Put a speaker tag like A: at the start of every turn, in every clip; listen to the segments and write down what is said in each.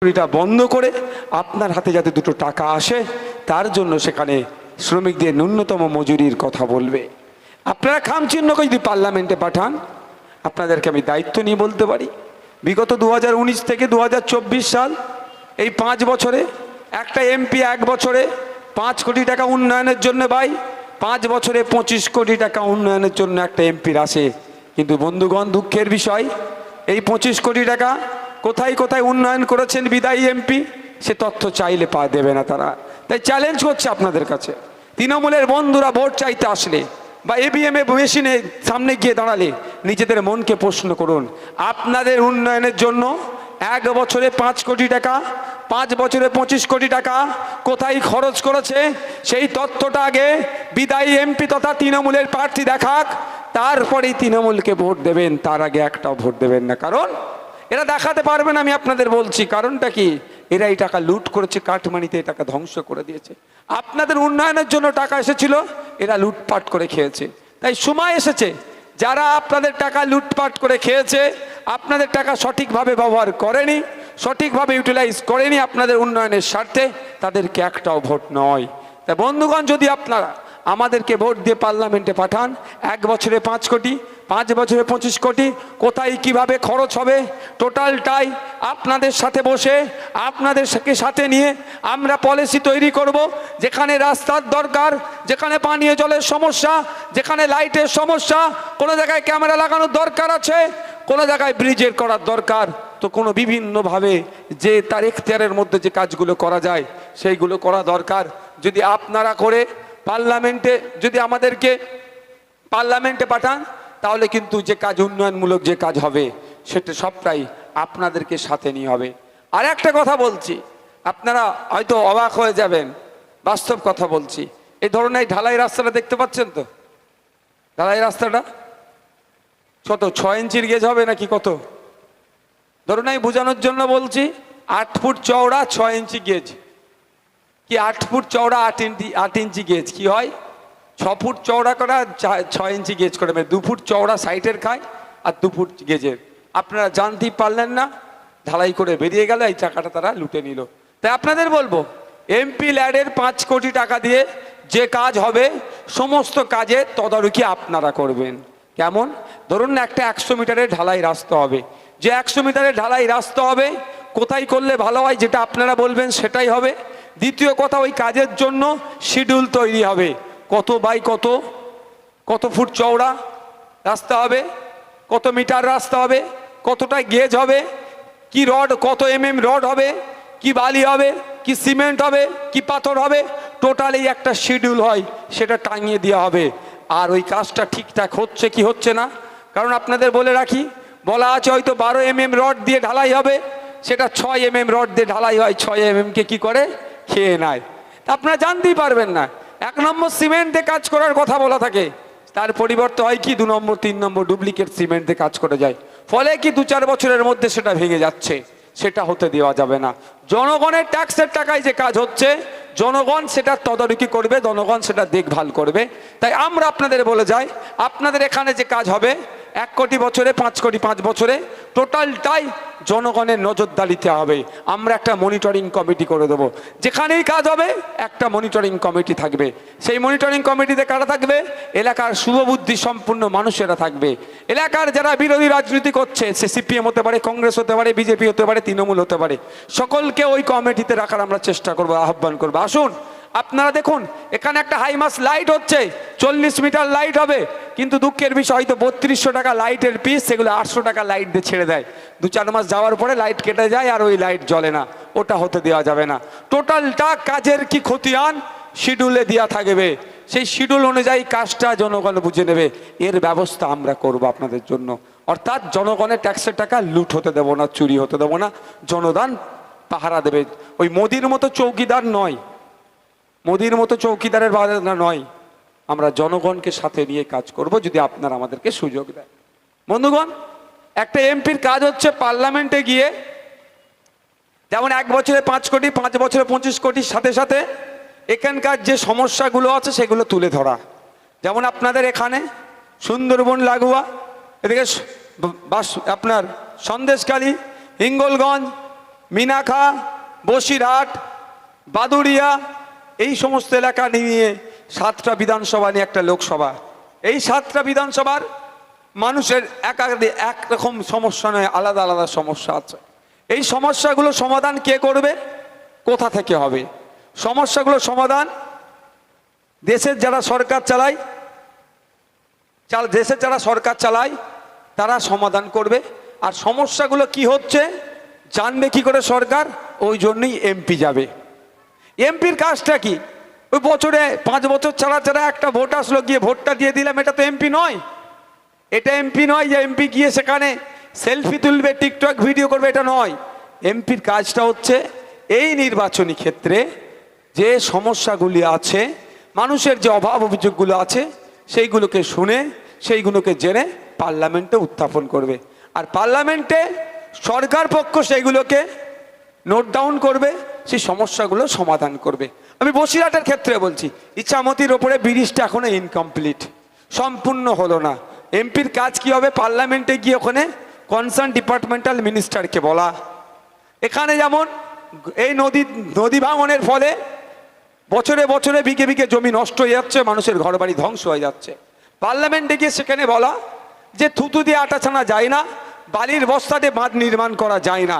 A: এটা বন্ধ করে আপনার হাতে যাতে দুটো টাকা আসে তার জন্য সেখানে শ্রমিকদের ন্যূনতম মজুরির কথা বলবে। আপনারা খামচিহ্ন করে যদি পার্লামেন্টে পাঠান, আপনাদেরকে আমি দায়িত্ব নিয়ে বলতে পারি, বিগত 2019 থেকে 2024 সাল এই 5 বছরে একটা এমপি 1 বছরে 5 কোটি টাকা উন্নয়নের জন্য ব্যয়, 5 বছরে 25 কোটি টাকা উন্নয়নের জন্য একটা এমপির আসে। কিন্তু বন্ধুগণ, দুঃখের বিষয়, এই 25 কোটি টাকা কোথায় কোথায় উন্নয়ন করেছেন বিদায়ী এমপি সে তথ্য চাইলে দেবে না তারা। তাই চ্যালেঞ্জ করছে আপনাদের কাছে, তৃণমূলের বন্ধুরা ভোট চাইতে আসলে বা EVM মেশিনে সামনে গিয়ে দাঁড়ালে নিজেদের মনকে প্রশ্ন করুন, আপনাদের উন্নয়নের জন্য 1 বছরে 5 কোটি টাকা, 5 বছরে 25 কোটি টাকা কোথায় খরচ করেছে সেই তথ্যটা আগে বিদায়ী এমপি তথা তৃণমূলের প্রার্থী দেখাক, তারপরেই তৃণমূলকে ভোট দেবেন। তার আগে একটাও ভোট দেবেন না, কারণ এরা দেখাতে পারবেন। আমি আপনাদের বলছি কারণটা কি, এরা এই টাকা লুট করেছে, কাটমানিতে এই টাকা ধ্বংস করে দিয়েছে। আপনাদের উন্নয়নের জন্য টাকা এসেছিল, এরা লুটপাট করে খেয়েছে। তাই সময় এসেছে, যারা আপনাদের টাকা লুটপাট করে খেয়েছে, আপনাদের টাকা সঠিকভাবে ব্যবহার করেনি, সঠিকভাবে ইউটিলাইজ করেনি আপনাদের উন্নয়নের স্বার্থে, তাদেরকে একটাও ভোট নয়। তাই বন্ধুগণ, যদি আপনারা আমাদেরকে ভোট দিয়ে পার্লামেন্টে পাঠান, 1 বছরে 5 কোটি, 5 বছরে 25 কোটি কোথায় কিভাবে খরচ হবে টোটালটাই আপনাদের সাথে বসে, আপনাদের সাথে নিয়ে আমরা পলিসি তৈরি করব। যেখানে রাস্তার দরকার, যেখানে পানীয় জলের সমস্যা, যেখানে লাইটের সমস্যা, কোনো জায়গায় ক্যামেরা লাগানোর দরকার আছে, কোনো জায়গায় ব্রিজের করার দরকার, তো কোনো বিভিন্নভাবে যে তার এখতিয়ারের মধ্যে যে কাজগুলো করা যায় সেইগুলো করা দরকার। যদি আপনারা করে পার্লামেন্টে যদি আমাদেরকে পার্লামেন্টে পাঠান, তাহলে কিন্তু যে কাজ উন্নয়নমূলক যে কাজ হবে সেটা সবটাই আপনাদেরকে সাথে নিয়ে হবে। আর একটা কথা বলছি, আপনারা হয়তো অবাক হয়ে যাবেন, বাস্তব কথা বলছি। এই ধরনের এই ঢালাই রাস্তাটা দেখতে পাচ্ছেন তো, ঢালাই রাস্তাটা কত 6 ইঞ্চির গেজ হবে নাকি কত, ধরুন এই বোঝানোর জন্য বলছি, 8 ফুট চওড়া 6 ইঞ্চি গেজ, কি 8 ফুট চওড়া 8 ইঞ্চি গেজ কি হয়, 6 ফুট চওড়া করা 6 ইঞ্চি গেজ করে, 2 ফুট চওড়া সাইটের খায় আর 2 ফুট গেজের। আপনারা জানতেই পারলেন না, ঢালাই করে বেরিয়ে গেল, এই টাকাটা তারা লুটে নিল। তাই আপনাদের বলবো, এমপি ল্যাডের 5 কোটি টাকা দিয়ে যে কাজ হবে সমস্ত কাজে তদারকি আপনারা করবেন। কেমন, ধরুন একটা 100 মিটারের ঢালাই রাস্তা হবে, যে 100 মিটারের ঢালাই রাস্তা হবে কোথায় করলে ভালো হয় যেটা আপনারা বলবেন সেটাই হবে। দ্বিতীয় কথা, ওই কাজের জন্য শিডিউল তৈরি হবে, কত বাই কত, কত ফুট চওড়া রাস্তা হবে, কত মিটার রাস্তা হবে, কতটা গেজ হবে, কি রড, কত রড হবে, কি বালি হবে, কি সিমেন্ট হবে, কি পাথর হবে, টোটাল এই একটা শিডিউল হয়, সেটা টাঙিয়ে দেওয়া হবে। আর ওই কাজটা ঠিকঠাক হচ্ছে কি হচ্ছে না, কারণ আপনাদের বলে রাখি, বলা আছে হয়তো 12 রড দিয়ে ঢালাই হবে, সেটা 6 রড দিয়ে ঢালাই হয়, 6 কে কি করে খেয়ে নেয়। তা আপনারা জানতেই পারবেন না। 1 নম্বর সিমেন্ট দিয়ে কাজ করার কথা বলা থাকে, তার পরিবর্তে হয় কি 2 নম্বর 3 নম্বর ডুপ্লিকেট সিমেন্ট দিয়ে কাজ করে যায়, ফলে কি 2-4 বছরের মধ্যে সেটা ভেঙে যাচ্ছে। সেটা হতে দেওয়া যাবে না। জনগণের ট্যাক্সের টাকায় যে কাজ হচ্ছে, জনগণ সেটা তদারকি করবে, জনগণ সেটা দেখভাল করবে। তাই আমরা আপনাদের বলে যাই, আপনাদের এখানে যে কাজ হবে 1 কোটি বছরে, 5 কোটি 5 বছরে, টোটালটাই জনগণের নজরদারিতে হবে। আমরা একটা মনিটরিং কমিটি করে দেবো, যেখানেই কাজ হবে একটা মনিটরিং কমিটি থাকবে। সেই মনিটরিং কমিটিতে কারা থাকবে, এলাকার শুভবুদ্ধি সম্পূর্ণ মানুষেরা থাকবে। এলাকার যারা বিরোধী রাজনীতি করছে, সে CPM হতে পারে, কংগ্রেস হতে পারে, বিজেপি হতে পারে, তৃণমূল হতে পারে, সকলকে ওই কমিটিতে রাখার আমরা চেষ্টা করবো, আহ্বান করবো। আসুন আপনারা দেখুন, এখানে একটা হাইমাস লাইট হচ্ছে, 40 মিটার লাইট হবে, কিন্তু দুঃখের বিষয় হয়তো 3200 টাকা লাইটের পিস, সেগুলো 800 টাকা লাইট দিয়ে ছেড়ে দেয়। 2-4 মাস যাওয়ার পরে লাইট কেটে যায় আর ওই লাইট জ্বলে না, ওটা হতে দেওয়া যাবে না। টোটালটা কাজের কি খতিয়ান শিডিউলে দেওয়া থাকবে, সেই শিডিউল অনুযায়ী কাজটা জনগণ বুঝে নেবে, এর ব্যবস্থা আমরা করব আপনাদের জন্য। অর্থাৎ জনগণের ট্যাক্সের টাকা লুট হতে দেবো না, চুরি হতে দেবো না, জনগণ পাহারা দেবে। ওই মোদির মতো চৌকিদার নয়, মোদির মতো চৌকিদারের বাধা নয়, আমরা জনগণকে সাথে নিয়ে কাজ করব যদি আপনারা আমাদেরকে সুযোগ দেয়। বন্ধুগণ, একটা এমপির কাজ হচ্ছে পার্লামেন্টে গিয়ে যেমন 1 বছরে 5 কোটি, 5 বছরে 25 কোটির সাথে সাথে এখানকার যে সমস্যাগুলো আছে সেগুলো তুলে ধরা। যেমন আপনাদের এখানে সুন্দরবন লাগোয়া, এদিকে আপনার সন্দেশখালী, হিঙ্গলগঞ্জ, মিনাখা, বসিরহাট, বাদুড়িয়া, এই সমস্ত এলাকা নিয়ে 7টা বিধানসভা নিয়ে একটা লোকসভা। এই 7টা বিধানসভার মানুষের একরকম সমস্যা নয়, আলাদা আলাদা সমস্যা আছে। এই সমস্যাগুলো সমাধান কে করবে, কোথা থেকে হবে? সমস্যাগুলো সমাধান দেশের যারা সরকার চালায় তারা সমাধান করবে। আর সমস্যাগুলো কি হচ্ছে জানবে কি করে সরকার? ওই জন্যই এমপি যাবে। এমপির কাজটা কি? ওই বছরে 5 বছর ছাড়া একটা ভোট আসলো, গিয়ে ভোটটা দিয়ে দিলাম, এটা তো এমপি নয়। এটা এমপি নয় যে এমপি গিয়ে সেখানে সেলফি তুলবে, টিকটক ভিডিও করবে, এটা নয়। এমপির কাজটা হচ্ছে এই নির্বাচনী ক্ষেত্রে যে সমস্যাগুলি আছে, মানুষের যে অভাব অভিযোগগুলো আছে, সেইগুলোকে শুনে সেইগুলোকে জেনে পার্লামেন্টে উত্থাপন করবে। আর পার্লামেন্টে সরকার পক্ষ সেইগুলোকে নোট ডাউন করবে, সেই সমস্যাগুলো সমাধান করবে। আমি বসিরহাটের ক্ষেত্রে বলছি, ইছামতির ওপরে ব্রিজটা এখনো ইনকমপ্লিট, সম্পূর্ণ হলো না। এমপির কাজ কি হবে? পার্লামেন্টে গিয়ে ওখানে কনসার্ন ডিপার্টমেন্টাল মিনিস্টারকে বলা। এখানে যেমন এই নদী ভাঙনের ফলে বছরে বছরে বিঘে বিঘে জমি নষ্ট হয়ে যাচ্ছে, মানুষের ঘরবাড়ি ধ্বংস হয়ে যাচ্ছে। পার্লামেন্টে গিয়ে সেখানে বলা যে থুতু দিয়ে আটা ছানা যায় না, বালির বস্তা দিয়ে বাঁধ নির্মাণ করা যায় না,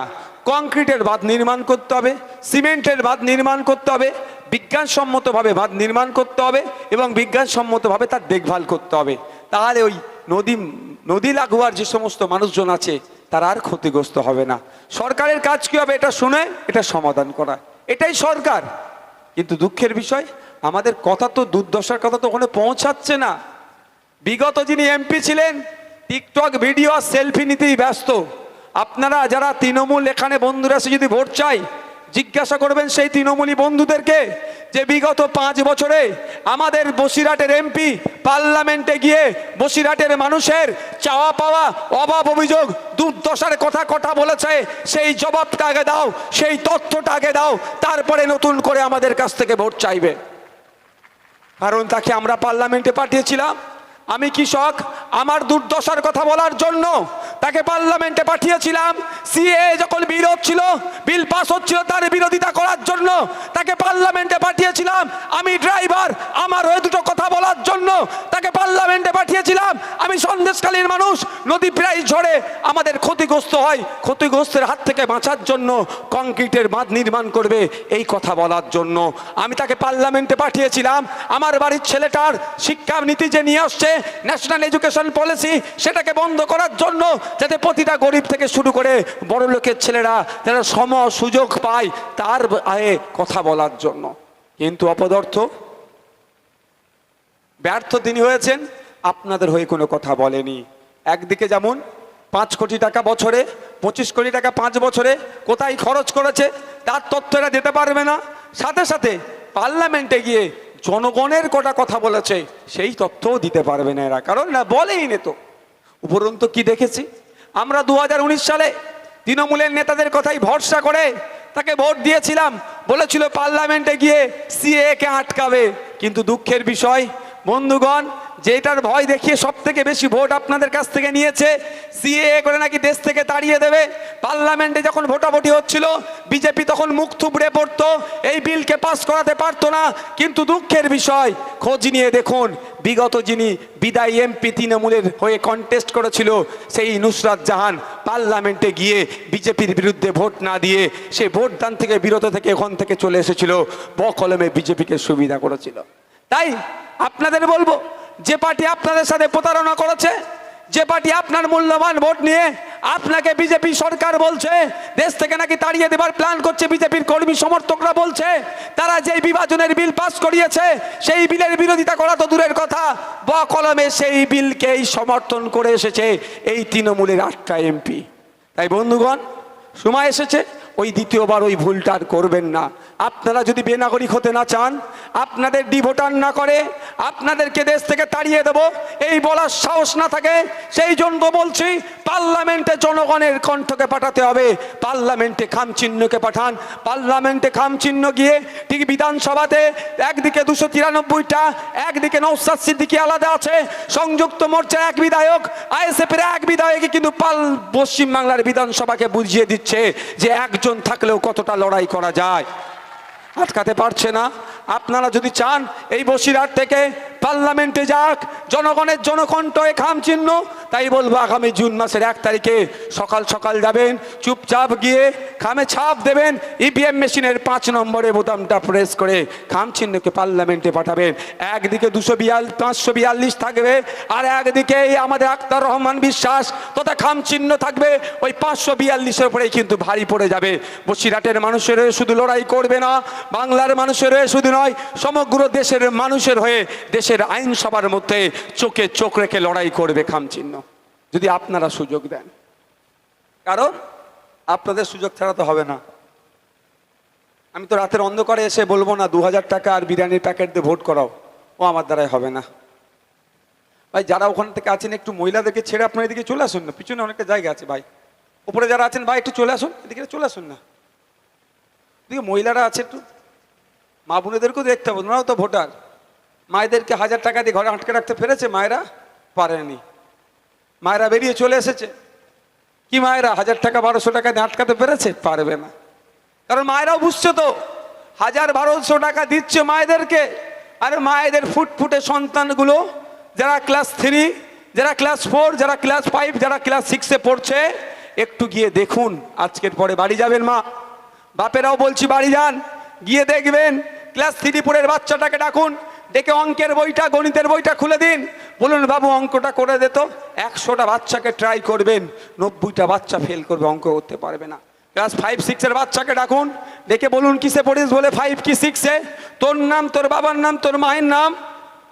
A: কংক্রিটের বাঁধ নির্মাণ করতে হবে, সিমেন্টের বাঁধ নির্মাণ করতে হবে, বিজ্ঞানসম্মতভাবে বাঁধ নির্মাণ করতে হবে এবং বিজ্ঞানসম্মতভাবে তার দেখভাল করতে হবে। তাহলে ওই নদী লাগোয়ার যে সমস্ত মানুষজন আছে তারা আর ক্ষতিগ্রস্ত হবে না। সরকারের কাজ কি হবে? এটা শুনে এটা সমাধান করা, এটাই সরকার। কিন্তু দুঃখের বিষয়, আমাদের কথা তো, দুর্দশার কথা তো ওখানে পৌঁছাচ্ছে না। বিগত যিনি এমপি ছিলেন টিকটক ভিডিও আর সেলফি নিতেই ব্যস্ত। আপনারা যারা তৃণমূল এখানে বন্ধুরা এসে যদি ভোট চাই, জিজ্ঞাসা করবেন সেই তৃণমূলী বন্ধুদেরকে যে বিগত 5 বছরে আমাদের বসিরহাটের এমপি পার্লামেন্টে গিয়ে বসিরহাটের মানুষের চাওয়া পাওয়া, অভাব অভিযোগ, দুর্দশার কথা বলেছে, সেই জবাবটা আগে দাও, সেই তথ্যটা আগে দাও, তারপরে নতুন করে আমাদের কাছ থেকে ভোট চাইবে। কারণ তাকে আমরা পার্লামেন্টে পাঠিয়েছিলাম। আমি কৃষক, আমার দুর্দশার কথা বলার জন্য তাকে পার্লামেন্টে পাঠিয়েছিলাম। সিএ যখন বিরোধ ছিল, বিল পাস হচ্ছিল, তার বিরোধিতা করার জন্য তাকে পার্লামেন্টে পাঠিয়েছিলাম। আমি ড্রাইভার, আমার হয়ে দুটো কথা বলার জন্য তাকে পার্লামেন্টে পাঠিয়েছিলাম। আমি সন্দেশখালীর মানুষ, নদী প্রায় ঝড়ে আমাদের ক্ষতিগ্রস্ত হয়, ক্ষতিগ্রস্তের হাত থেকে বাঁচার জন্য কংক্রিটের বাঁধ নির্মাণ করবে, এই কথা বলার জন্য আমি তাকে পার্লামেন্টে পাঠিয়েছিলাম। আমার বাড়ির ছেলেটার শিক্ষা নীতি যে নিয়ে আসছে, ন্যাশনাল এডুকেশন পলিসি, সেটাকে বন্ধ করার জন্য, যাতে প্রতিটা গরিব থেকে শুরু করে বড় লোকের ছেলেরা যারা সম সুযোগ পায়, তার আয়ে কথা বলার জন্য। কিন্তু অপদার্থ, ব্যর্থ তিনি হয়েছেন, আপনাদের হয়ে কোনো কথা বলেনি। একদিকে যেমন 5 কোটি টাকা বছরে, 25 কোটি টাকা 5 বছরে কোথায় খরচ করেছে তার তথ্য এরা দিতে পারবে না। সাথে সাথে পার্লামেন্টে গিয়ে জনগণের কটা কথা বলেছে সেই তথ্যও দিতে পারবে না এরা, কারণ না বলেই নে। তো উপরন্তু কি দেখেছি আমরা 2019 সালে তৃণমূলের নেতাদের কথাই ভরসা করে তাকে ভোট দিয়েছিলাম। বলেছিল পার্লামেন্টে গিয়ে সিএ কে আটকাবে। কিন্তু দুঃখের বিষয় বন্ধুগণ, যেটার ভয় দেখিয়ে সব থেকে বেশি ভোট আপনাদের কাছ থেকে নিয়েছে, সিএ করে নাকি দেশ থেকে তাড়িয়ে দেবে। পার্লামেন্টে যখন ভোটাভুটি হচ্ছিল, বিজেপি তখন মুখ থুবড়ে পড়তো, এই বিলকে পাস করাতে পারতো না। কিন্তু দুঃখের বিষয়, খোঁজ নিয়ে দেখুন, বিগত যিনি বিদায়ী এমপি তৃণমূলের হয়ে কন্টেস্ট করেছিল, সেই নুসরাত জাহান পার্লামেন্টে গিয়ে বিজেপির বিরুদ্ধে ভোট না দিয়ে সে ভোটদান থেকে বিরত থেকে ওখান থেকে চলে এসেছিল, বকলমে বিজেপিকে সুবিধা করেছিল। তাই আপনাদের বলবো, যে পার্টি আপনাদের সাথে প্রতারণা করেছে, যে পার্টি আপনার মূল্যবান ভোট নিয়ে আপনাকে বিজেপি সরকার বলছে দেশ থেকে নাকি তাড়িয়ে দেবার প্ল্যান করছে, বিজেপির কর্মী সমর্থকরা বলছে, তারা যেই বিভাজনের বিল পাস করিয়েছে সেই বিলের বিরোধিতা করা তো দূরের কথা, বকলমে সেই বিলকেই সমর্থন করে এসেছে এই তৃণমূলের 8টা এমপি। তাই বন্ধুগণ, সময় এসেছে ওই দ্বিতীয়বার ওই ভুলটা আর করবেন না। আপনারা যদি বেনাগরিক হতে না চান, আপনাদের ডিভোটার না করে আপনাদেরকে দেশ থেকে তাড়িয়ে দেব এই বলার সাহস না থাকে, সেই জন্য বলছি পার্লামেন্টে জনগণের কণ্ঠকে পাঠাতে হবে। পার্লামেন্টে খামচিহ্নকে পাঠান। পার্লামেন্টে খামচিহ্ন গিয়ে ঠিক বিধানসভাতে একদিকে 293টা, একদিকে নওশাদ সিদ্দিকী আলাদা আছে, সংযুক্ত মোর্চার 1 বিধায়ক, আইএসএফের 1 বিধায়কই কিন্তু পশ্চিমবাংলার বিধানসভাকে বুঝিয়ে দিচ্ছে যে একজন একজন থাকলেও কতটা লড়াই করা যায়, আটকাতে পারছে না। আপনারা যদি চান এই বসিরহাট থেকে পার্লামেন্টে যাক জনগণের জনকণ্ঠ এ খাম চিহ্ন, তাই বলবো আগামী জুন মাসের 1 তারিখে সকাল সকাল যাবেন, চুপচাপ গিয়ে খামে ছাপ দেবেন, ইভিএম মেশিনের 5 নম্বরে বোতামটা প্রেস করে খাম চিহ্নকে পার্লামেন্টে পাঠাবেন। একদিকে 542 থাকবে, আর একদিকে আমাদের আক্তার রহমান বিশ্বাস তথা খাম চিহ্ন থাকবে। ওই 542-এর উপরেই কিন্তু ভারী পড়ে যাবে। বসিরহাটের মানুষের হয়ে শুধু লড়াই করবে না, বাংলার মানুষের হয়ে শুধু নয়, সমগ্র দেশের মানুষের হয়ে দেশের আইনসভার মধ্যে চোখে চোখ রেখে লড়াই করবে খাম চিহ্ন, যদি আপনারা সুযোগ দেন। কারণ আপনাদের সুযোগ ছাড়া তো হবে না। আমি তো রাতের অন্ধকারে এসে বলবো না 2000 টাকা আর বিরিয়ানির প্যাকেট দিয়ে ভোট করাও, ও আমার দ্বারাই হবে না। ভাই যারা ওখান থেকে আছেন একটু মহিলাদেরকে ছেড়ে আপনার এদিকে চলে আসুন না, পিছনে অনেকটা জায়গা আছে। ভাই উপরে যারা আছেন ভাই একটু চলে আসুন, এদিকে চলে আসুন না। এদিকে মহিলারা আছে, একটু মা বোনেদেরকেও দেখতে হবে, ওনারাও তো ভোটার। মায়েদেরকে 1000 টাকা দিয়ে ঘরে আটকে রাখতে পেরেছে মায়েরা? পারেনি। মায়েরা বেরিয়ে চলে এসেছে। কি মায়েরা 1000 টাকা 1200 টাকা দিয়ে আটকাতে পেরেছে? পারবে না। কারণ মায়েরাও বুঝছে তো 1000-1200 টাকা দিচ্ছে মায়েদেরকে, আর মায়েদের ফুটফুটে সন্তানগুলো যারা ক্লাস 3, যারা ক্লাস 4, যারা ক্লাস 5, যারা ক্লাস 6-এ পড়ছে, একটু গিয়ে দেখুন। আজকের পরে বাড়ি যাবেন মা, বাপেরাও বলছি বাড়ি যান, গিয়ে দেখবেন ক্লাস 3-4-এর বাচ্চাটাকে ডাকুন, ডেকে অঙ্কের বইটা গণিতের বইটা খুলে দিন, বলুন বাবু অঙ্কটা করে দে তো। 100টা বাচ্চাকে ট্রাই করবেন, 90টা বাচ্চা ফেল করবে, অঙ্ক করতে পারবে না। ক্লাস 5-6-এর বাচ্চাকে ডাকুন, ডেকে বলুন কিসে পড়িস, বলে 5 কি 6-এ, তোর নাম, তোর বাবার নাম, তোর মায়ের নাম,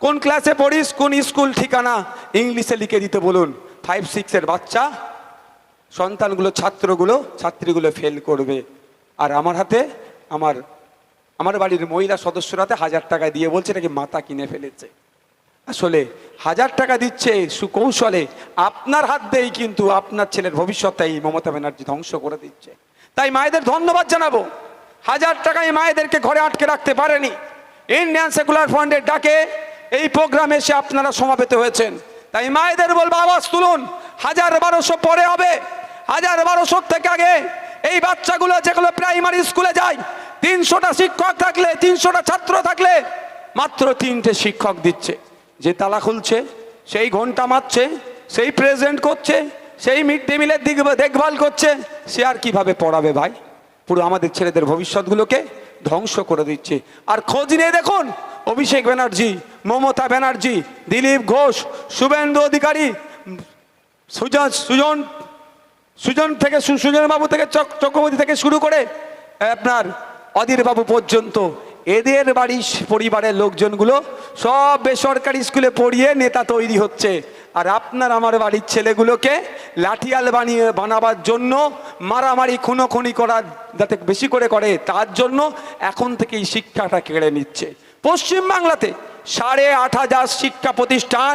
A: কোন ক্লাসে পড়িস, কোন স্কুল ঠিকানা ইংলিশে লিখে দিতে বলুন। 5-6-এর বাচ্চা সন্তানগুলো, ছাত্রীগুলো ফেল করবে। আর আমার হাতে আমার বাড়ির মহিলা সদস্যর হাতে 1000 টাকা দিয়ে বলছে নাকি মাথা কিনে ফেলেছে। আসলে 1000 টাকা দিচ্ছে সুকৌশলে, আপনার হাত দিয়েই কিন্তু আপনার ছেলের ভবিষ্যৎটাই মমতা ব্যানার্জি ধ্বংস করে দিচ্ছে। তাই মায়েদের ধন্যবাদ জানাবো, 1000 টাকায় মায়েদেরকে ঘরে আটকে রাখতে পারেনি। ইন্ডিয়ান সেকুলার ফ্রন্টের ডাকে এই প্রোগ্রামে এসে আপনারা সমাবেত হয়েছেন। তাই মায়েদের বলবো আওয়াজ তুলুন, 1000-1200 পরে হবে, 1000-1200 থেকে আগে এই বাচ্চাগুলো যেগুলো প্রাইমারি স্কুলে যায়, 300টা শিক্ষক থাকলে, 300টা ছাত্র থাকলে মাত্র 3টে শিক্ষক দিচ্ছে। যে তালা খুলছে, সেই ঘন্টা মারছে, সেই প্রেজেন্ট করছে, সেই মিড ডে মিলের দেখভাল করছে, সে আর কিভাবে পড়াবে ভাই? পুরো আমাদের ছেলেদের ভবিষ্যৎগুলোকে ধ্বংস করে দিচ্ছে। আর খোঁজ নিয়ে দেখুন, অভিষেক ব্যানার্জি, মমতা ব্যানার্জি, দিলীপ ঘোষ, শুভেন্দু অধিকারী, সুজন বাবু থেকে চক্রবর্তী থেকে শুরু করে আপনার অধীর বাবু পর্যন্ত, এদের বাড়ির পরিবারের লোকজনগুলো সব বেসরকারি স্কুলে পড়িয়ে নেতা তৈরি হচ্ছে। আর আপনার আমার বাড়ির ছেলেগুলোকে লাঠিয়াল বানাবার জন্য, মারামারি খুনোখুনি করার যাতে বেশি করে তার জন্য এখন থেকেই শিক্ষাটা কেড়ে নিচ্ছে। পশ্চিমবাংলাতে 8500 শিক্ষা প্রতিষ্ঠান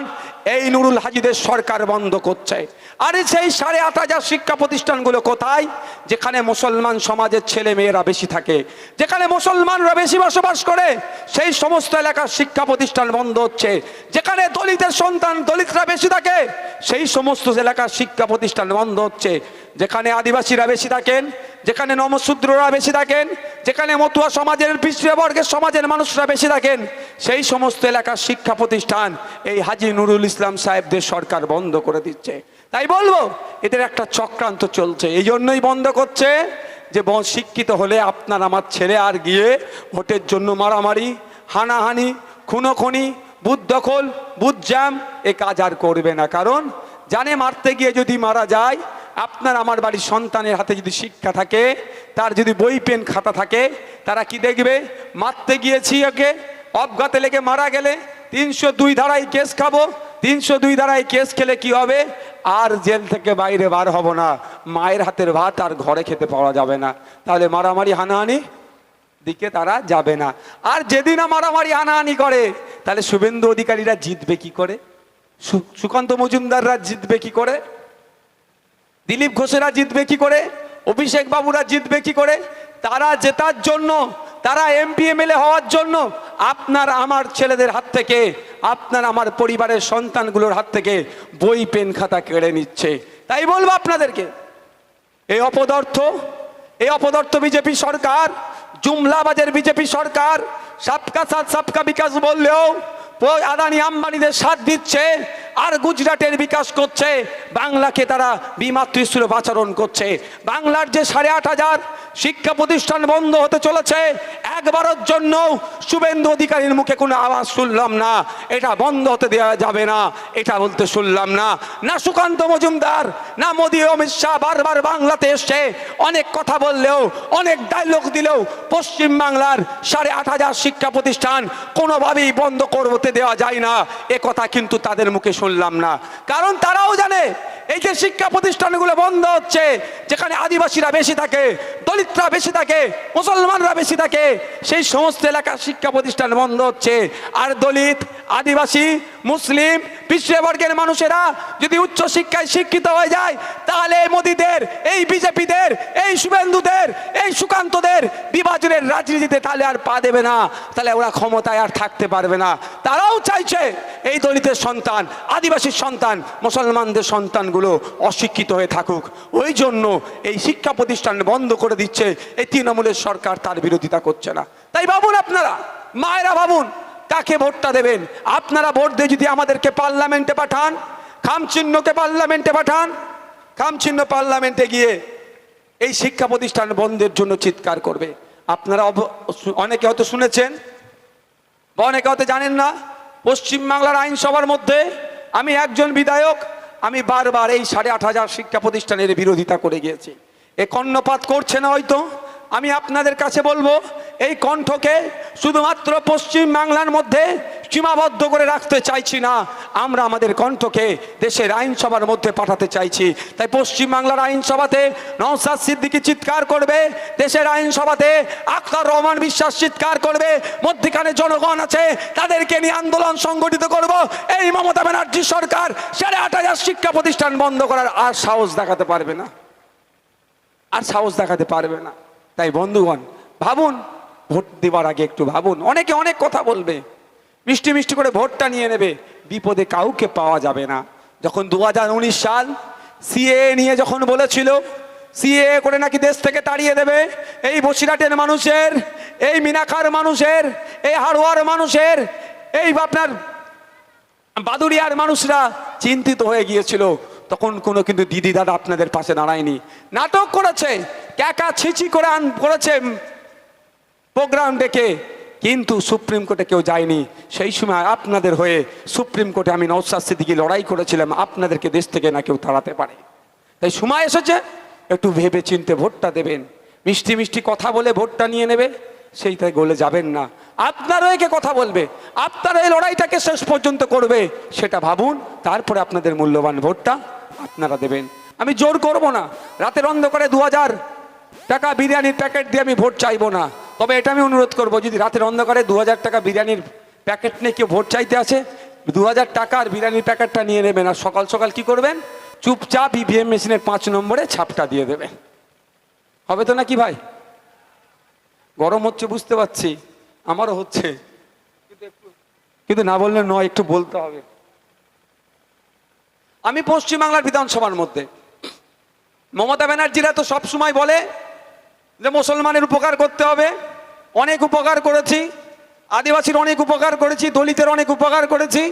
A: এই নুরুল হাজিদের সরকার বন্ধ করছে। আর সেই 8500 শিক্ষা প্রতিষ্ঠানগুলো কোথায়? যেখানে মুসলমান সমাজের ছেলে মেয়েরা বেশি থাকে, যেখানে মুসলমানরা বেশি বসবাস করে, সেই সমস্ত এলাকার শিক্ষা প্রতিষ্ঠান বন্ধ হচ্ছে। যেখানে দলিতের সন্তান, দলিতরা বেশি থাকে, সেই সমস্ত এলাকার শিক্ষা প্রতিষ্ঠান বন্ধ হচ্ছে। যেখানে আদিবাসীরা বেশি থাকেন, যেখানে নমশূদ্ররা বেশি থাকেন, যেখানে মতুয়া সমাজের, পিছিয়ে বর্গের সমাজের মানুষরা বেশি থাকেন, সেই সমস্ত এলাকার শিক্ষা প্রতিষ্ঠান এই হাজী নুরুল ইসলাম সাহেবদের সরকার বন্ধ করে দিচ্ছে। তাই বলবো এদের একটা চক্রান্ত চলছে, এই জন্যই বন্ধ করছে যে শিক্ষিত হলে আপনার আমার ছেলে আর গিয়ে ভোটের জন্য মারামারি, হানাহানি, খুনোখুনি, বুথ দখল, বুথ জ্যাম এ কাজ আর করবে না। কারণ জানে মারতে গিয়ে যদি মারা যায়, আপনার আমার বাড়ির সন্তানের হাতে যদি শিক্ষা থাকে, তার যদি বই পেন খাতা থাকে, তারা কি দেখবে? মারতে গিয়েছি ওকে, অজ্ঞাতে লেগে মারা গেলে 302 ধারায় কেস খাবো, 302 ধারায় কেস খেলে কি হবে? আর জেল থেকে বাইরে বার হব না, মায়ের হাতের ভাত আর ঘরে খেতে পাওয়া যাবে না। তাহলে মারামারি হানাহানি দিকে তারা যাবে না। আর যেদিন মারামারি হানাহানি করে, তাহলে শুভেন্দু অধিকারীরা জিতবে কি করে? সুকান্ত মজুমদাররা জিতবে কি করে? দিলীপ ঘোষেরা জিতবে কি করে? অভিষেক বাবুরা জিতবে কি করে? তারা জেতার জন্য, তারা এমপি এমএলএ হওয়ার জন্য আপনার আমার ছেলেদের হাত থেকে, আপনার আমার পরিবারের সন্তানগুলোর হাত থেকে বই পেন খাতা কেড়ে নিচ্ছে। তাই বলবো আপনাদেরকে, এই অপদার্থ, এই অপদার্থ বিজেপি সরকার, জুমলাবাজের বিজেপি সরকার সবকা সাথ সবকা বিকাশ বললেও আদানি আম্বানিদের সাথ দিচ্ছে আর গুজরাটের বিকাশ করছে, বাংলাকে তারা বিমাতৃসুলভ আচরণ করছে। বাংলার যে 8,500 শিক্ষা প্রতিষ্ঠান বন্ধ হতে চলেছে, একবারের জন্য শুভেন্দু অধিকারীর মুখে কোনো আওয়াজ শুনলাম না এটা বন্ধ হতে দেওয়া যাবে না, এটা বলতে শুনলাম না। না সুকান্ত মজুমদার না মোদী অমিত শাহ বারবার বাংলাতে এসে অনেক কথা বললেও, অনেক ডায়লগ দিলেও পশ্চিমবাংলার 8,500 শিক্ষা প্রতিষ্ঠান কোনোভাবেই বন্ধ করতে দেওয়া যায় না, এ কথা কিন্তু তাদের মুখে শুনলাম না। কারণ তারাও জানে এই যে শিক্ষা প্রতিষ্ঠানগুলো বন্ধ হচ্ছে, যেখানে আদিবাসীরা বেশি থাকে, দলিতরা বেশি থাকে, মুসলমানরা বেশি থাকে, সেই সমস্ত এলাকার শিক্ষা প্রতিষ্ঠান বন্ধ হচ্ছে। আর দলিত, আদিবাসী, মুসলিম, পিছিয়ে বর্গের মানুষেরা যদি উচ্চ শিক্ষায় শিক্ষিত হয়ে যায়, তাহলে মোদীদের, এই বিজেপিদের, এই শুভেন্দুদের, এই সুকান্তদের বিভাজনের রাজনীতিতে তাহলে আর পা দেবে না, তাহলে ওরা ক্ষমতায় আর থাকতে পারবে না। তারাও চাইছে এই দলিতের সন্তান, আদিবাসীর সন্তান, মুসলমানদের সন্তানগুলো অশিক্ষিত হয়ে থাকুক। ওই জন্য এই শিক্ষা প্রতিষ্ঠান বন্ধ করে দিচ্ছে এই তৃণমূলের সরকার, তার বিরোধিতা করছে না। তাই ভাবুন আপনারা, মায়েরা ভাবুন কাকে ভোটটা দেবেন। আপনারা ভোট দিয়ে যদি আমাদেরকে পার্লামেন্টে পাঠান, খামচিহ্নকে পার্লামেন্টে পাঠান, খামচিহ্ন পার্লামেন্টে গিয়ে এই শিক্ষা প্রতিষ্ঠান বন্ধের জন্য চিৎকার করবে। আপনারা অনেকে হয়তো শুনেছেন বা অনেকে হয়তো জানেন না, পশ্চিমবাংলার আইনসভার মধ্যে আমি একজন বিধায়ক, আমি বারবার এই 8,500 শিক্ষা প্রতিষ্ঠানের বিরোধিতা করে গিয়েছি। এ কর্ণপাত করছে না হয়তো, আমি আপনাদের কাছে বলবো এই কণ্ঠকে শুধুমাত্র পশ্চিম বাংলার মধ্যে সীমাবদ্ধ করে রাখতে চাইছি না, আমরা আমাদের কণ্ঠকে দেশের আইনসভার মধ্যে পাঠাতে চাইছি। তাই পশ্চিম বাংলার আইনসভাতে নওশাদ সিদ্দিকী চিৎকার করবে, দেশের আইনসভাতে আখতার রহমান বিশ্বাস চিৎকার করবে, মধ্যখানে জনগণ আছে তাদেরকে নিয়ে আন্দোলন সংগঠিত করব। এই মমতা ব্যানার্জি সরকার 8,500 শিক্ষা প্রতিষ্ঠান বন্ধ করার আর সাহস দেখাতে পারবে না, আর সাহস দেখাতে পারবে না। তাই বন্ধুগণ ভাবুন, ভোট দেওয়ার আগে একটু ভাবুন। অনেকে অনেক কথা বলবে, মিষ্টি মিষ্টি করে ভোটটা নিয়ে নেবে, বিপদে কাউকে পাওয়া যাবে না। যখন 2019 সাল সিএ নিয়ে যখন বলেছিল সিএ করে নাকি দেশ থেকে তাড়িয়ে দেবে, এই বসিরহাটের মানুষের, এই মিনাখার মানুষের, এই হাড়োয়ার মানুষের, এই আপনার বাদুড়িয়ার মানুষরা চিন্তিত হয়ে গিয়েছিল, তখন কোনো কিন্তু দিদি দাদা আপনাদের পাশে দাঁড়ায়নি, নাটক করেছে, ক্যাকা ছিচি করে করেছে প্রোগ্রাম ডেকে, কিন্তু সুপ্রিম কোর্টে কেউ যায়নি। সেই সময় আপনাদের হয়ে সুপ্রিম কোর্টে আমি নওশাদ সিদ্দিকী লড়াই করেছিলাম, আপনাদেরকে দেশ থেকে না কেউ তাড়াতে পারে। তাই সময় এসেছে একটু ভেবে চিনতে ভোটটা দেবেন, মিষ্টি মিষ্টি কথা বলে ভোটটা নিয়ে নেবে, সেইটাই গলে যাবেন না। আপনারও একে কথা বলবে, আপনারা এই লড়াইটাকে শেষ পর্যন্ত করবে, সেটা ভাবুন, তারপরে আপনাদের মূল্যবান ভোটটা আপনারা দেবেন। আমি জোর করব না, রাতের অন্ধকারে 2,000 টাকা বিরিয়ানির প্যাকেট দিয়ে আমি ভোট চাইবো না। তবে এটা আমি অনুরোধ করবো, যদি রাতের অন্ধকারে 2,000 টাকা বিরিয়ানির প্যাকেট নিয়ে কেউ ভোট চাইতে আসে, 2,000 টাকার বিরিয়ানির প্যাকেটটা নিয়ে নেবেন, আর সকাল সকাল কি করবেন, চুপচাপ ইভিএম মেশিনের 5 নম্বরে ছাপটা দিয়ে দেবেন। হবে তো নাকি ভাই? গরম হচ্ছে বুঝতে পারছি, আমারও হচ্ছে, কিন্তু না বললে নয়, একটু বলতে হবে। আমি পশ্চিমবাংলার বিধানসভার মধ্যে মমতা ব্যানার্জিরা তো সবসময় বলে যে মুসলমানের উপকার করতে হবে, অনেক উপকার করেছি, আদিবাসীর অনেক উপকার করেছি, দলিতের অনেক উপকার করেছি।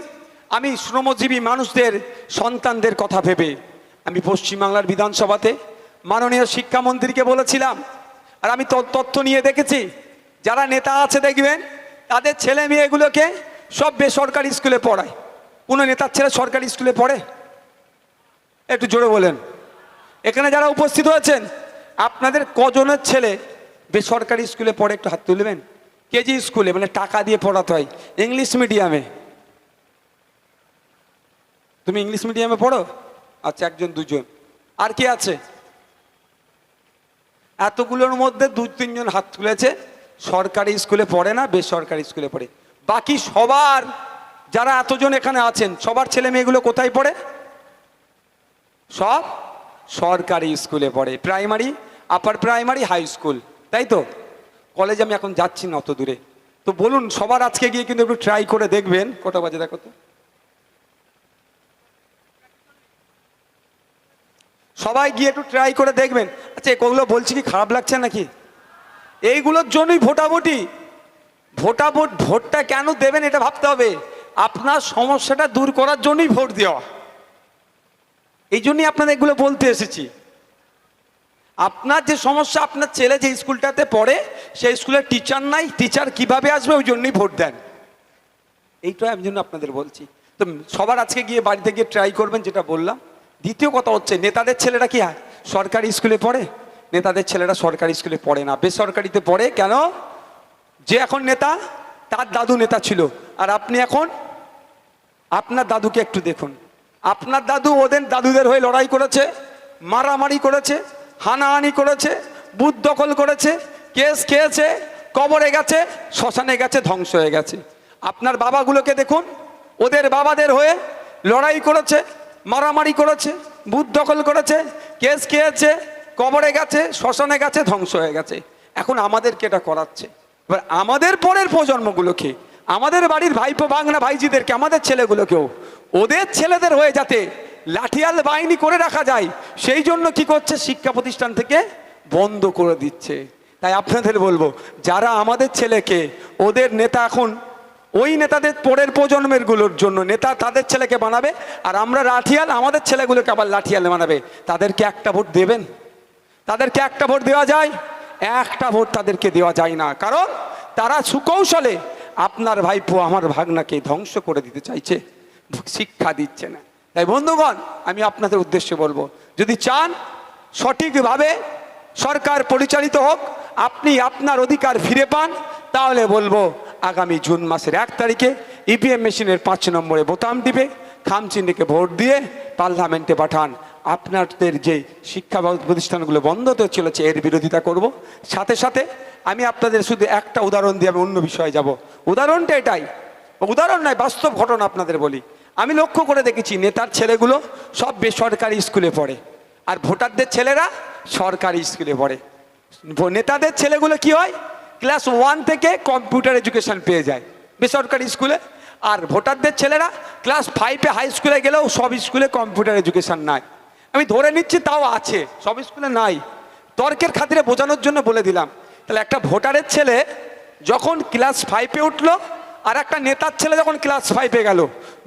A: আমি শ্রমজীবী মানুষদের সন্তানদের কথা ভেবে আমি পশ্চিমবাংলার বিধানসভাতে মাননীয় শিক্ষামন্ত্রীকে বলেছিলাম, আর আমি তথ্য নিয়ে দেখেছি, যারা নেতা আছে দেখবেন তাদের ছেলে মেয়েগুলোকে সব বেসরকারি স্কুলে পড়ায়। কোনো নেতার ছেলে সরকারি স্কুলে পড়ে? একটু জোরে বলেন। এখানে যারা উপস্থিত হয়েছেন আপনাদের কজনের ছেলে বেসরকারি স্কুলে পড়ে? একটু হাত তুলবেন। কেজি স্কুলে, মানে টাকা দিয়ে পড়াতে হয়, ইংলিশ মিডিয়ামে। তুমি ইংলিশ মিডিয়ামে পড়ো? আচ্ছা, 1-2 আর কি আছে? এতগুলোর মধ্যে 2-3 জন হাত তুলেছে সরকারি স্কুলে পড়ে না, বেসরকারি স্কুলে পড়ে। বাকি সবার, যারা এতজন এখানে আছেন, সবার ছেলে মেয়েগুলো কোথায় পড়ে? সব সরকারি স্কুলে পড়ে, primary, upper primary, high school, তাই তো? কলেজে আমি এখন যাচ্ছি না অত দূরে। তো বলুন, সবার আজকে গিয়ে কিন্তু একটু ট্রাই করে দেখবেন। কটা বাজে দেখো তো? সবাই গিয়ে একটু ট্রাই করে দেখবেন। আচ্ছা এগুলো বলছি কি খারাপ লাগছে নাকি? এইগুলোর জন্যই ভোটাভুটি। ভোটটা কেন দেবেন এটা ভাবতে হবে। আপনার সমস্যাটা দূর করার জন্যই ভোট দেওয়া। এই জন্যই আপনাদের এগুলো বলতে এসেছি। আপনার যে সমস্যা, আপনার ছেলে যে স্কুলটাতে পড়ে সেই স্কুলের টিচার নাই, টিচার কিভাবে আসবে, ওই জন্যই ভোট দেন। এইটাই আমি জন্য আপনাদের বলছি। তো সবার আজকে গিয়ে বাড়িতে গিয়ে ট্রাই করবেন, যেটা বললাম। দ্বিতীয় কথা হচ্ছে, নেতাদের ছেলেরা কি হয় সরকারি স্কুলে পড়ে? নেতাদের ছেলেরা সরকারি স্কুলে পড়ে না, বেসরকারিতে পড়ে। কেন? যে এখন নেতা তার দাদু নেতা ছিল, আর আপনি এখন আপনার দাদুকে একটু দেখুন। আপনার দাদু ওদের দাদুদের হয়ে লড়াই করেছে, মারামারি করেছে, হানাহানি করেছে, বুথ দখল করেছে, কেস খেয়েছে, কবরে গেছে, শ্মশানে গেছে, ধ্বংস হয়ে গেছে। আপনার বাবাগুলোকে দেখুন, ওদের বাবাদের হয়ে লড়াই করেছে, মারামারি করেছে, বুথ দখল করেছে, কেস খেয়েছে, কবরে গেছে, শ্মশানে গেছে, ধ্বংস হয়ে গেছে। এখন আমাদেরকে এটা করাচ্ছে। এবার আমাদের পরের প্রজন্মগুলোকে, আমাদের বাড়ির ভাইপো ভাগনা ভাইজিদেরকে, আমাদের ছেলেগুলোকেও ওদের ছেলেদের হয়ে যাতে লাঠিয়াল বাহিনী করে রাখা যায়, সেই জন্য কি করছে, শিক্ষা প্রতিষ্ঠান থেকে বন্ধ করে দিচ্ছে। তাই আপনাদের বলবো, যারা আমাদের ছেলেকে ওদের নেতা, এখন ওই নেতাদের পরের প্রজন্মের গুলোর জন্য নেতা তাদের ছেলেকে বানাবে, আর আমরা লাঠিয়াল আমাদের ছেলেগুলোকে আবার লাঠিয়াল বানাবে, তাদেরকে একটা ভোট দেবেন? তাদেরকে একটা ভোট দেওয়া যায়? একটা ভোট তাদেরকে দেওয়া যায় না। কারণ তারা সুকৌশলে আপনার ভাইপো আমার ভাগনাকে ধ্বংস করে দিতে চাইছে, শিক্ষা দিচ্ছে না। তাই বন্ধুগণ, আমি আপনাদের উদ্দেশ্যে বলবো, যদি চান সঠিকভাবে সরকার পরিচালিত হোক, আপনি আপনার অধিকার ফিরে পান, তাহলে বলবো আগামী জুন মাসের 1 তারিখে ইভিএম মেশিনের 5 নম্বরে বোতাম টিপে খামচিহ্নকে ভোট দিয়ে পার্লামেন্টে পাঠান। আপনাদের যে শিক্ষা প্রতিষ্ঠানগুলো বন্ধ হতে চলেছে এর বিরোধিতা করব। সাথে সাথে আমি আপনাদের শুধু একটা উদাহরণ দিয়ে আমি অন্য বিষয়ে যাব। উদাহরণটা এটাই, উদাহরণ নয়, বাস্তব ঘটনা আপনাদের বলি। আমি লক্ষ্য করে দেখেছি, নেতার ছেলেগুলো সব বেসরকারি স্কুলে পড়ে, আর ভোটারদের ছেলেরা সরকারি স্কুলে পড়ে। নেতাদের ছেলেগুলো কি হয়, ক্লাস 1 থেকে কম্পিউটার এডুকেশন পেয়ে যায় বেসরকারি স্কুলে, আর ভোটারদের ছেলেরা ক্লাস 5-এ হাই স্কুলে গেলেও সব স্কুলে কম্পিউটার এডুকেশন নাই। আমি ধরে নিচ্ছি তাও আছে, সব স্কুলে নাই। তর্কের খাতিরে বোঝানোর জন্য বলে দিলাম। তাহলে একটা ভোটারের ছেলে যখন ক্লাস 5-এ উঠলো, আর একটা নেতার ছেলে যখন ক্লাস 5-এ গেল,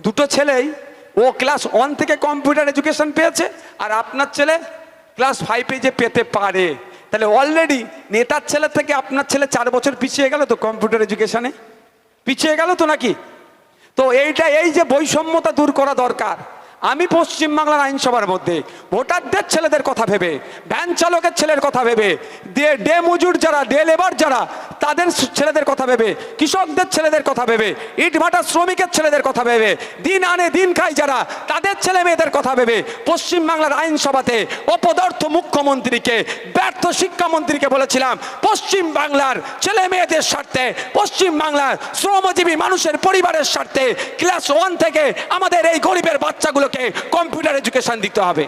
A: দুটো ছেলেই, ও ক্লাস 1 থেকে কম্পিউটার এডুকেশন পেয়েছে, আর আপনার ছেলে ক্লাস 5-এ যে পেতে পারে, তাহলে অলরেডি নেতার ছেলে থেকে আপনার ছেলে 4 বছর পিছিয়ে গেল তো, কম্পিউটার এডুকেশনে পিছিয়ে গেল তো নাকি? তো এই যে বৈষম্যতা দূর করা দরকার। আমি পশ্চিমবাংলার আইনসভার মধ্যে ভোটারদের ছেলেদের কথা ভেবে, ভ্যান চালকের ছেলের কথা ভেবে, ডে মজুর যারা, ডে লেবার যারা, তাদের ছেলেদের কথা ভেবে, কৃষকদের ছেলেদের কথা ভেবে, ইট ভাটা শ্রমিকের ছেলেদের কথা ভেবে, দিন আনে দিন খায় যারা, তাদের ছেলে মেয়েদের কথা ভেবে পশ্চিমবাংলার আইনসভাতে অপদার্থ মুখ্যমন্ত্রীকে, ব্যর্থ শিক্ষামন্ত্রীকে বলেছিলাম, পশ্চিম বাংলার ছেলে মেয়েদের স্বার্থে, পশ্চিম বাংলার শ্রমজীবী মানুষের পরিবারের স্বার্থে ক্লাস 1 থেকে আমাদের এই গরিবের বাচ্চাগুলোকে কম্পিউটার এডুকেশন দিতে হবে।